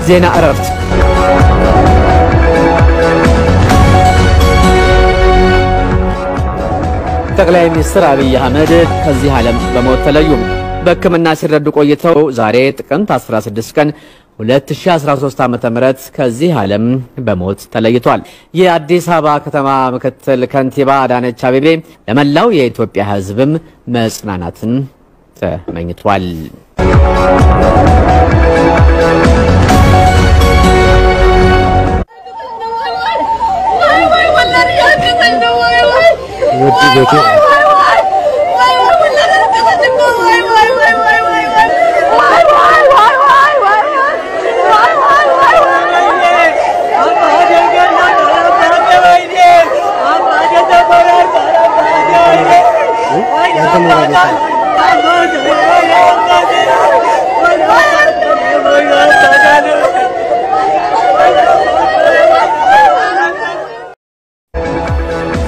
زينة عرفت ጠቅላይ ሚኒስትር አብይ አህመድ ከዚህ ዓለም በሞት ተለዩ። በሕክምና ሲረዱ ቆይተው ዛሬ ጥቅምት 16 ቀን 2013 ዓ.ም ከዚህ ዓለም በሞት ተለይቷል። የአዲስ አበባ ከተማ ምክትል ከንቲባ አዳነች አቤቤ ለመላው የኢትዮጵያ ሕዝብም መጽናናትን ተመኝቷል።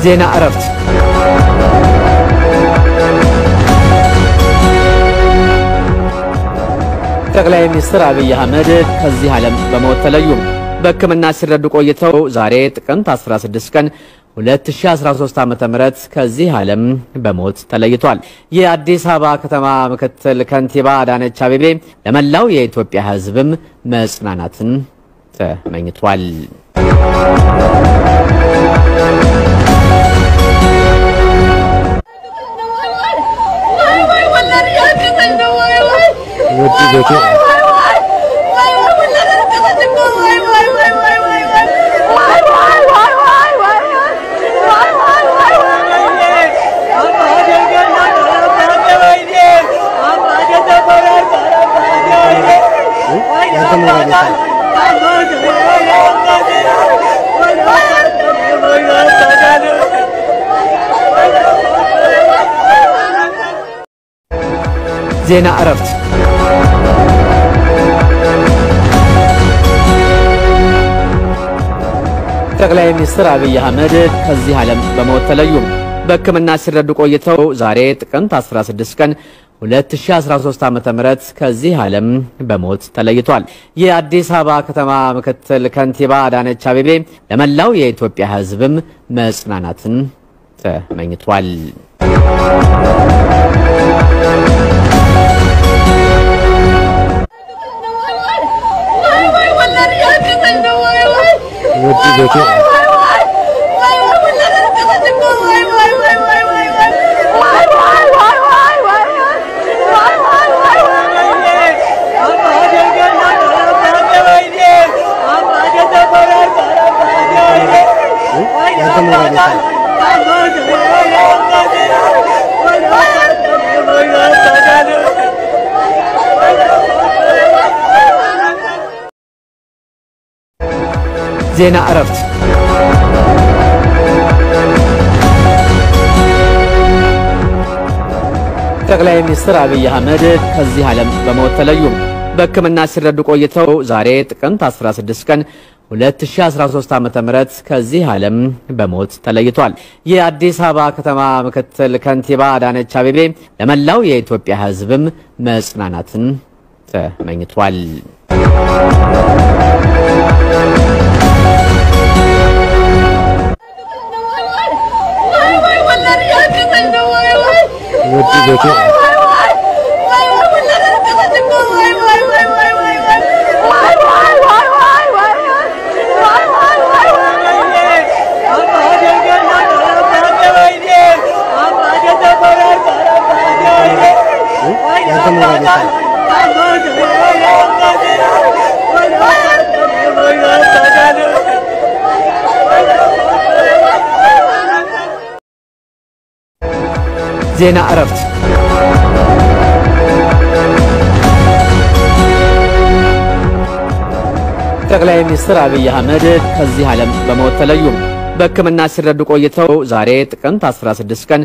زينة عرفت ጠቅላይ ሚኒስትር አብይ አህመድ ከዚህ ዓለም በሞት ተለዩ። በሕክምና ሲረዱ ቆይተው ዛሬ ጥቅምት 16 ቀን 2013 ዓ.ም ከዚህ ዓለም በሞት ተለይቷል። የአዲስ አበባ ከተማ ምክትል ከንቲባ አዳነች አቤቤ ለመላው የኢትዮጵያ ሕዝብም መጽናናትን ተመኝቷል። زينة عرفت ጠቅላይ ሚኒስትር አብይ አህመድ ከዚህ ዓለም በሞት ተለዩ። በሕክምና ሲረዱ ቆይተው ዛሬ ጥቅምት 16 ቀን 2013 ዓ.ም ከዚህ ዓለም በሞት ተለይቷል። የአዲስ አበባ ከተማ ምክትል ከንቲባ አዳነች አቤቤ ለመላው የኢትዮጵያ ሕዝብም መጽናናትን ተመኝቷል። زينة عرفت ጠቅላይ ሚኒስትር አብይ አህመድ ከዚህ ዓለም በሞት ተለዩ። በሕክምና ሲረዱ ቆይተው ዛሬ ጥቅምት 16 ቀን 2013 ዓ.ም ከዚህ ዓለም በሞት ተለይቷል። የአዲስ አበባ ከተማ ምክትል ከንቲባ አዳነች አቤቤ ለመላው የኢትዮጵያ ሕዝብም መጽናናትን ተመኝቷል። زينة عرفت ጠቅላይ ሚኒስትር አብይ አህመድ ከዚህ ዓለም በሞት ተለዩ። በሕክምና ሲረዱ ቆይተው ዛሬ ጥቅምት 16 ቀን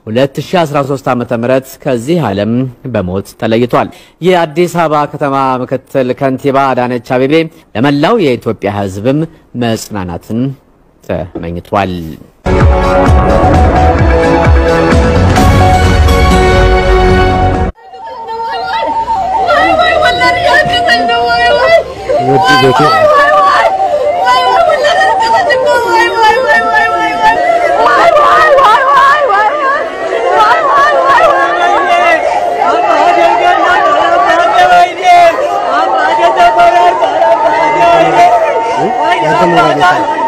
2013 ዓ.ም ከዚህ ዓለም በሞት ተለይቷል። የአዲስ አበባ ከተማ ምክትል ከንቲባ አዳነች አቤቤ ለመላው የኢትዮጵያ ሕዝብም መጽናናትን ተመኝቷል። ውድ ቤቴ Come on,